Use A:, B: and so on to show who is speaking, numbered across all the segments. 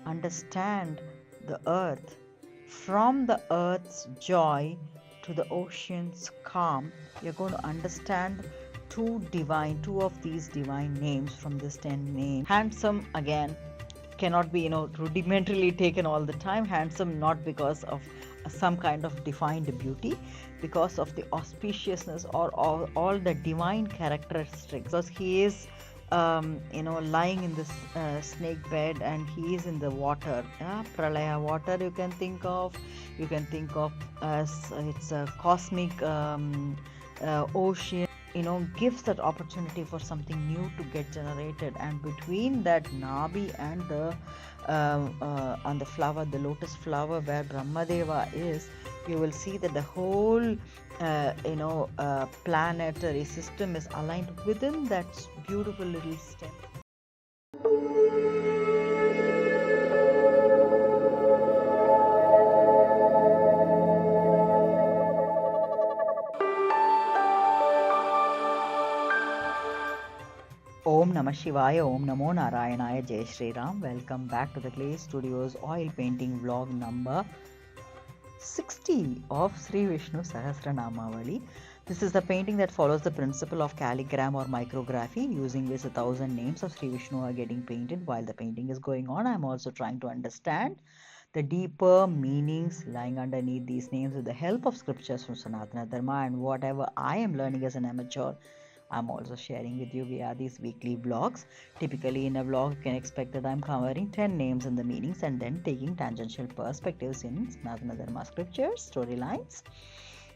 A: understand the earth, from the earth's joy to the ocean's calm. You're going to understand two of these divine names from this 10 names. Handsome, again, cannot be rudimentarily taken all the time. Handsome, not because of some kind of defined beauty, because of the auspiciousness or all the divine characteristics, because he is lying in this snake bed, and he is in the water. Pralaya water, you can think of as it's a cosmic ocean, gives that opportunity for something new to get generated. And between that Nabi and the on the flower, the lotus flower where Brahmadeva is, you will see that the whole planetary system is aligned within that beautiful little stem. Om Namah Shivaya, Om Namo Narayanaya, Jai Shri Ram. Welcome back to the Clay Studios oil painting vlog number 60 of Sri Vishnu Sahasranamavali. This is the painting that follows the principle of calligram or micrography, using which 1,000 names of Sri Vishnu are getting painted. While the painting is going on, I am also trying to understand the deeper meanings lying underneath these names with the help of scriptures from Sanatana Dharma, and whatever I am learning as an amateur, I'm also sharing with you via these weekly vlogs. Typically in a vlog, you can expect that I'm covering 10 names and the meanings, and then taking tangential perspectives in Sanatana Dharma scriptures, storylines.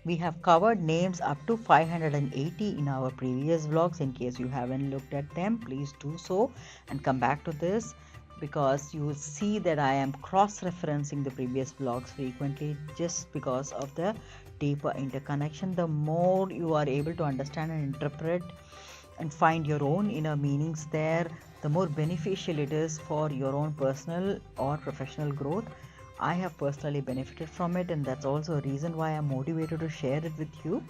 A: We have covered names up to 580 in our previous vlogs. In case you haven't looked at them, please do so and come back to this, because you will see that I am cross-referencing the previous vlogs frequently, just because of the deeper interconnection. The more you are able to understand and interpret and find your own inner meanings there, the more beneficial it is for your own personal or professional growth. I have personally benefited from it, and that's also a reason why I'm motivated to share it with you.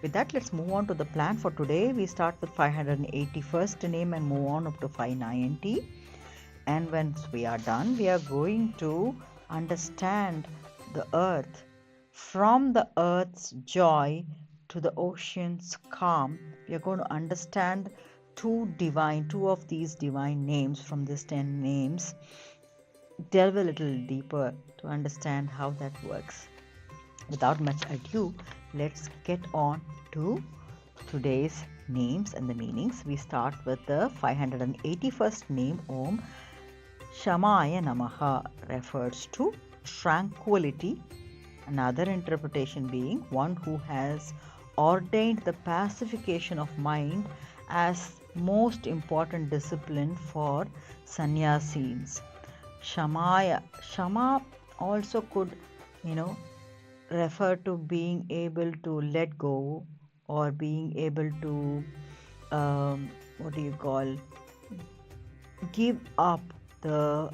A: With that, let's move on to the plan for today. We start with 581st name and move on up to 590. And once we are done, we are going to understand the earth, from the earth's joy to the ocean's calm. We are going to understand two of these divine names from these 10 names. Delve a little deeper to understand how that works. Without much ado, let's get on to today's names and the meanings. We start with the 581st name. Om Shamaya Namaḥ refers to tranquility. Another interpretation being one who has ordained the pacification of mind as most important discipline for sannyasis. Shamaya. Shama also could, refer to being able to let go, or being able to, give up the,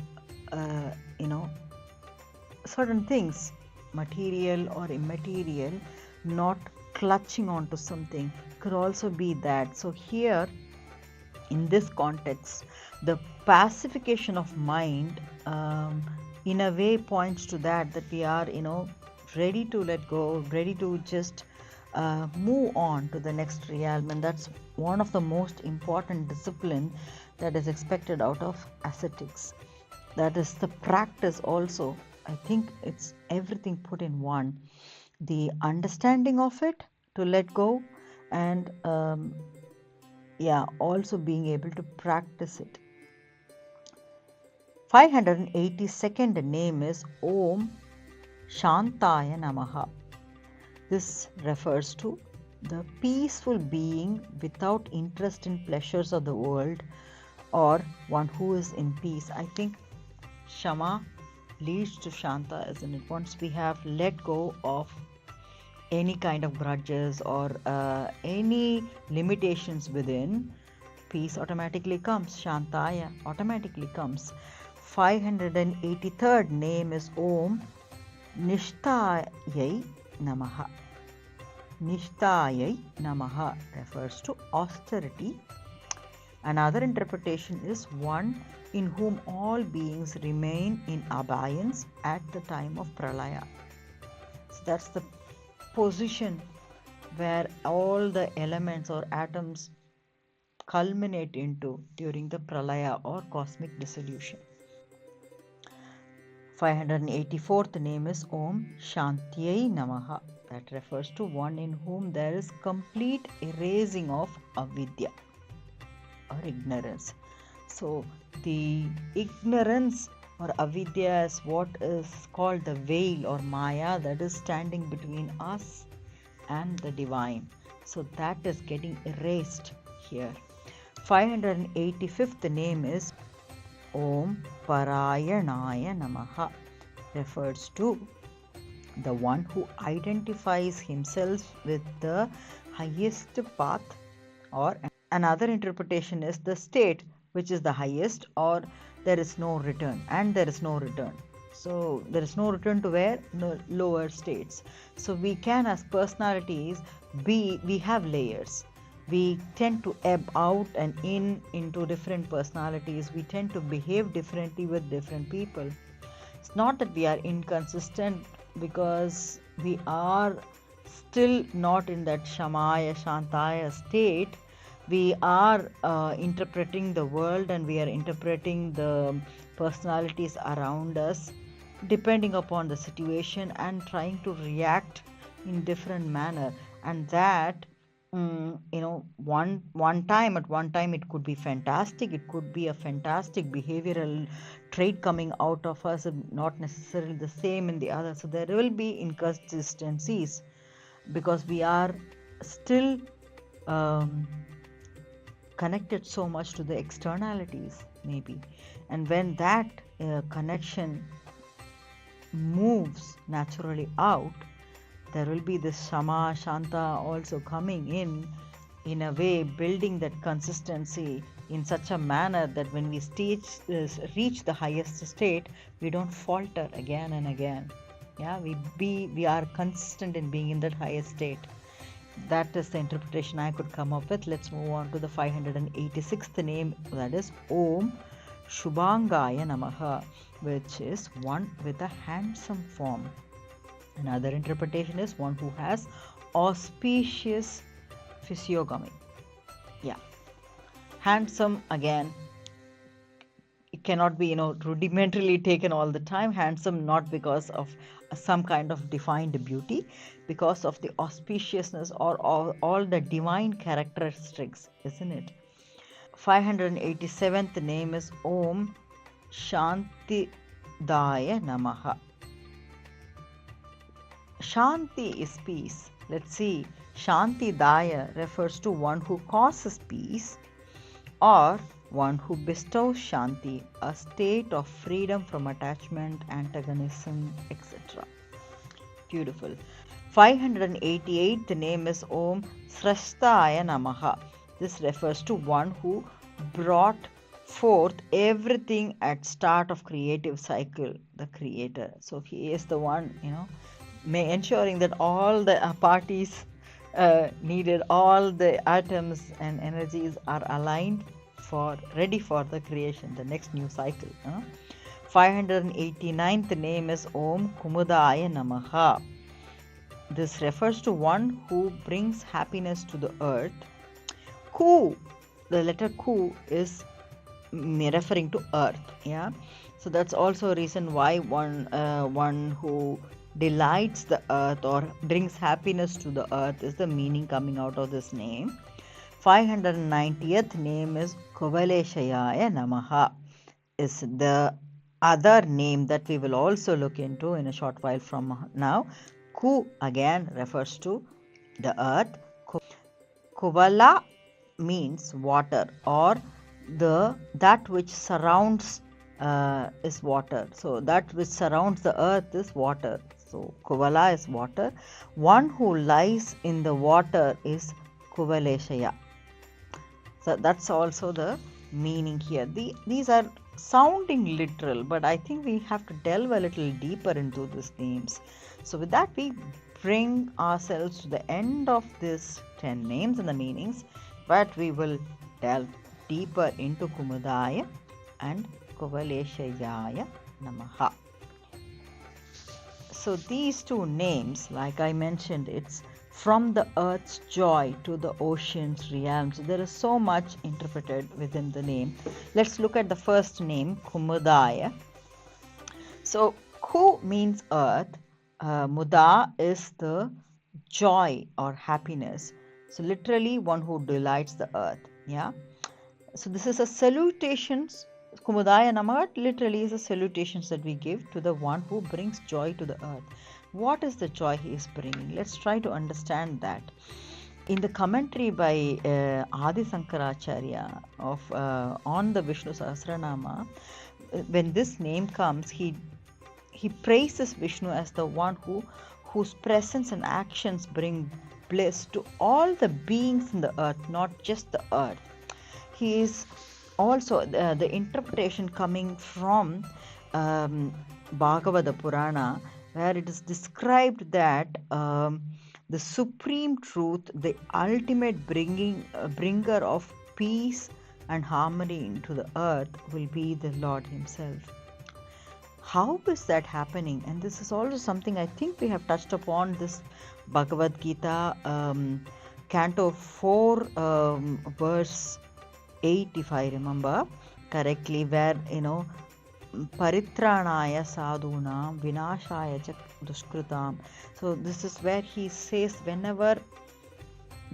A: certain things, material or immaterial, not clutching onto something, could also be that. So here, in this context, the pacification of mind in a way points to that we are ready to let go, ready to just move on to the next realm. And that's one of the most important discipline that is expected out of ascetics. That is the practice also. I think it's everything put in one. The understanding of it, to let go, and also being able to practice it. 582nd name is Om Shantaya Namaḥ. This refers to the peaceful being without interest in pleasures of the world, or one who is in peace. I think Shama leads to Shanta, isn't it? Once we have let go of any kind of grudges or any limitations within, peace automatically comes. Shantaya automatically comes. 583rd name is Om Nishtayai Namaḥ. Nishtayai Namaḥ refers to austerity. Another interpretation is one in whom all beings remain in abeyance at the time of pralaya. So that's the position where all the elements or atoms culminate into during the pralaya or cosmic dissolution. 584th name is Om Shantiyai Namaha. That refers to one in whom there is complete erasing of avidya or ignorance. So the ignorance or avidya is what is called the veil or maya that is standing between us and the divine. So that is getting erased here. 585th name is Om Parayanaya Namaha. Refers to the one who identifies himself with the highest path, or another interpretation is the state which is the highest, or there is no return, and there is no return. So there is no return to where? No lower states. So we can, as personalities, we have layers. We tend to ebb out and into different personalities. We tend to behave differently with different people. It's not that we are inconsistent, because we are still not in that Shamaya, Shantaya state. We are interpreting the world, and we are interpreting the personalities around us depending upon the situation and trying to react in different manner. And that one time it could be fantastic, it could be a fantastic behavioral trait coming out of us, not necessarily the same in the other. So there will be inconsistencies because we are still connected so much to the externalities, maybe. And when that connection moves naturally out, there will be this Shama, Shanta also coming in a way, building that consistency in such a manner that when we reach the highest state, we don't falter again and again. Yeah, we are consistent in being in that highest state. That is the interpretation I could come up with. Let's move on to the 586th name, that is Om Shubhangaya Namaha, which is one with a handsome form. Another interpretation is one who has auspicious physiognomy. Yeah, handsome, again, it cannot be rudimentarily taken all the time. Handsome not because of some kind of defined beauty, because of the auspiciousness or all the divine characteristics, isn't it? 587th name is Om Shantidaya Namaha. Shanti is peace. Let's see. Shantidaya refers to one who causes peace, or one who bestows Shanti, a state of freedom from attachment, antagonism, etc. Beautiful. 588th name is Om Srashtaya Namaha. This refers to one who brought forth everything at start of creative cycle, the creator. So he is the one, ensuring that all the parties needed, all the atoms and energies are aligned ready for the creation, the next new cycle. 589th name is Om Kumudāya Namaḥ. This refers to one who brings happiness to the earth. Ku, the letter Ku is referring to earth. Yeah, so that's also a reason why one who delights the earth or brings happiness to the earth is the meaning coming out of this name. 590th name is KUVALEŠAYާYA Namaḥ, is the other name that we will also look into in a short while from now. Ku again refers to the earth. Kuvala means water, or that which surrounds is water. So that which surrounds the earth is water. So Kuvala is water. One who lies in the water is KUVALEŠAYA. So that's also the meaning here. These are sounding literal, but I think we have to delve a little deeper into these names. So with that, we bring ourselves to the end of this 10 names and the meanings, but we will delve deeper into Kumudāya and KUVALEŠAYāYA Namaḥ. So these two names, like I mentioned, it's from the earth's joy to the ocean's realms. There is so much interpreted within the name. Let's look at the first name, Kumudāya. So Ku means earth, Muda is the joy or happiness. So literally one who delights the earth. Yeah. So this is a salutations. Kumudāya Namaḥ literally is a salutations that we give to the one who brings joy to the earth. What is the joy he is bringing? Let's try to understand that. In the commentary by Adi Sankaracharya of on the Vishnu Sahasranama, when this name comes, he praises Vishnu as the one whose presence and actions bring bliss to all the beings in the earth, not just the earth. He is also the interpretation coming from Bhagavata Purana, where it is described that the supreme truth, the ultimate bringer of peace and harmony into the earth will be the Lord himself. How is that happening? And this is also something I think we have touched upon this Bhagavad Gita, Canto 4, verse 8, if I remember correctly, where, Paritranaya sadhunam vinashaya cha dushkritam. So this is where he says whenever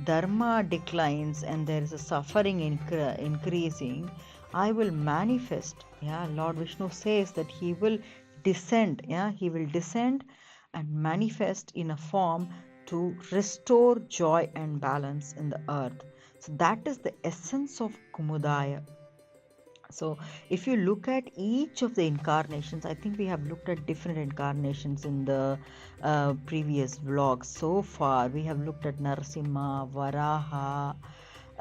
A: Dharma declines and there is a suffering increasing, I will manifest. Yeah, Lord Vishnu says that he will descend. Yeah, he will descend and manifest in a form to restore joy and balance in the earth. So that is the essence of Kumudāya. So if you look at each of the incarnations, I think we have looked at different incarnations in the previous vlogs. So far, we have looked at Narasimha, Varaha,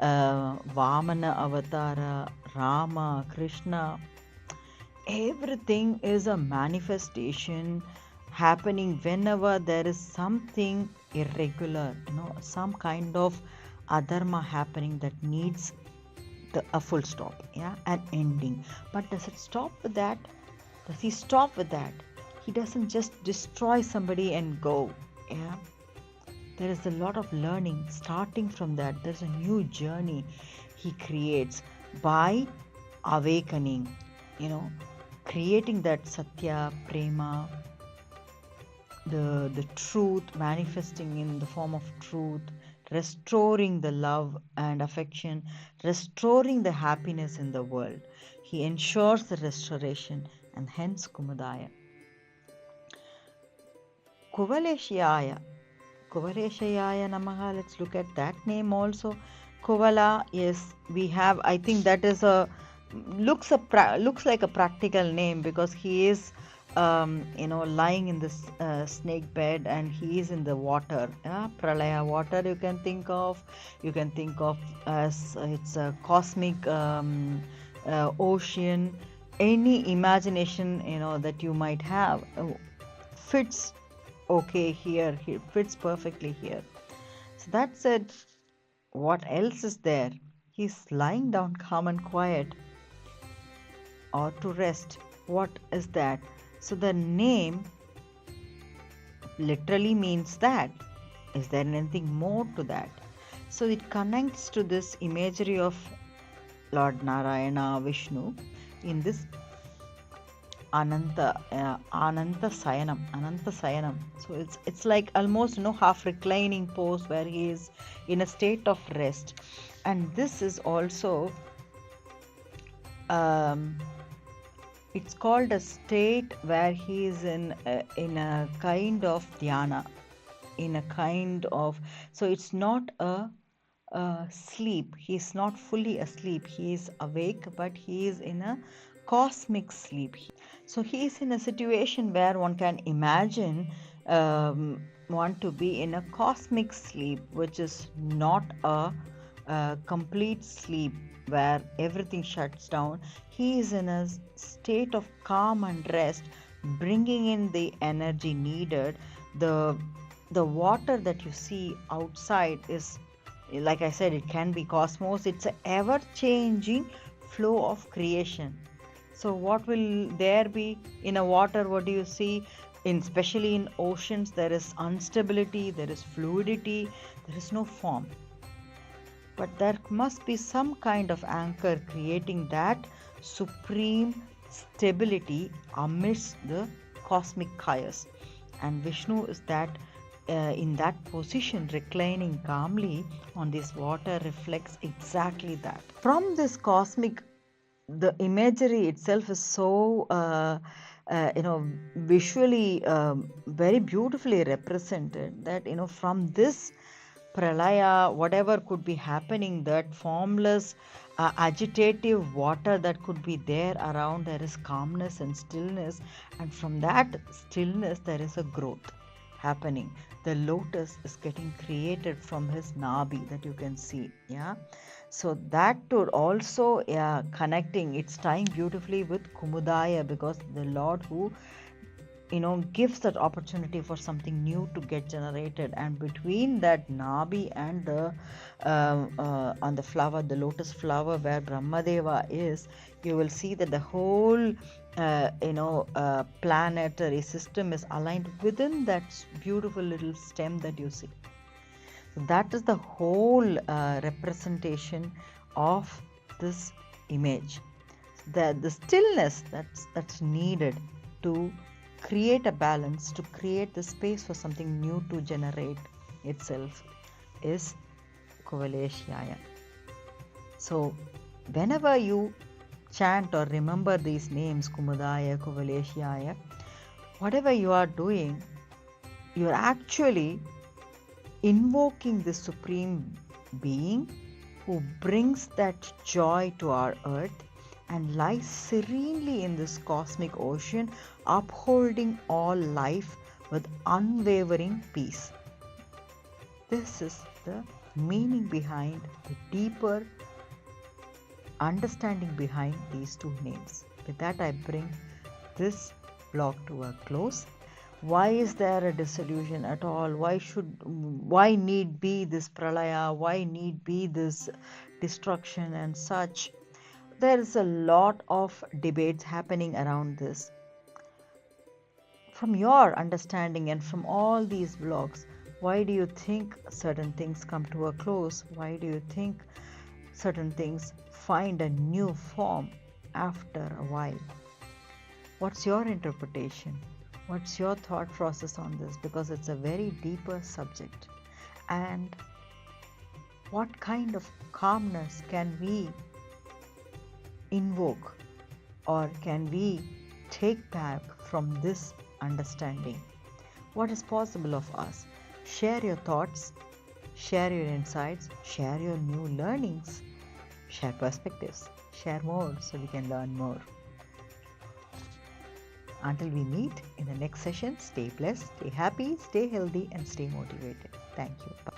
A: Vamana Avatara, Rama, Krishna. Everything is a manifestation happening whenever there is something irregular, some kind of adharma happening that needs a full stop, an ending. But does it stop with that? Does he stop with that? He doesn't just destroy somebody and go. There is a lot of learning starting from that. There's a new journey he creates by awakening, creating that satya, prema, the truth, manifesting in the form of truth, restoring the love and affection, restoring the happiness in the world. He ensures the restoration, and hence Kumudāya. KUVALEŠAYāYA Namaḥ. Let's look at that name also. Kuvala, yes, we have, I think that is looks like a practical name, because he is lying in this snake bed and he is in the water. Pralaya water you can think of as it's a cosmic ocean. Any imagination that you might have fits okay here. He fits perfectly here. So that said, what else is there? He's lying down calm and quiet, or to rest. What is that? So the name literally means that. Is there anything more to that? So it connects to this imagery of Lord Narayana, Vishnu, in this Ananta Sayanam. So it's like almost half reclining pose where he is in a state of rest, and this is also it's called a state where he is in a kind of dhyana, so it's not a sleep. He's not fully asleep. He is awake, but he is in a cosmic sleep. So he is in a situation where one can imagine one to be in a cosmic sleep, which is not a complete sleep where everything shuts down. He is in a state of calm and rest, bringing in the energy needed. The water that you see outside is like I said, it can be cosmos. It's an ever-changing flow of creation. So what will there be in a water? What do you see? Especially in oceans, there is instability, there is fluidity, there is no form. But there must be some kind of anchor creating that supreme stability amidst the cosmic chaos. And Vishnu is that in that position, reclining calmly on this water, reflects exactly that. From this cosmic, the imagery itself is so visually very beautifully represented, that from this pralaya, whatever could be happening, that formless agitative water that could be there around, there is calmness and stillness, and from that stillness there is a growth happening. The lotus is getting created from his NAABI, that you can see. So that too also connecting, it's tying beautifully with Kumudāya, because the Lord who gives that opportunity for something new to get generated. And between that NAABI and the on the flower, the lotus flower where Brahmadeva is, you will see that the whole planetary system is aligned within that beautiful little stem that you see. That is the whole representation of this image. The stillness that's needed to create a balance, to create the space for something new to generate itself, is KUVALEŠAYＡYA. So whenever you chant or remember these names, Kumudāya, KUVALEŠAYāYA, whatever you are doing, you are actually invoking the Supreme Being who brings that joy to our earth and lies serenely in this cosmic ocean, upholding all life with unwavering peace. This is the meaning behind, the deeper understanding behind these two names. With that, I bring this blog to a close. Why is there a dissolution at all? Why need be this pralaya? Why need be this destruction and such? There is a lot of debates happening around this. From your understanding and from all these blogs, why do you think certain things come to a close? Why do you think certain things find a new form after a while? What's your interpretation? What's your thought process on this? Because it's a very deeper subject. And what kind of calmness can we invoke, or can we take back from this understanding? What is possible of us? Share your thoughts, share your insights, share your new learnings, share perspectives, share more so we can learn more. Until we meet in the next session, stay blessed, stay happy, stay healthy, and stay motivated. Thank you. Bye.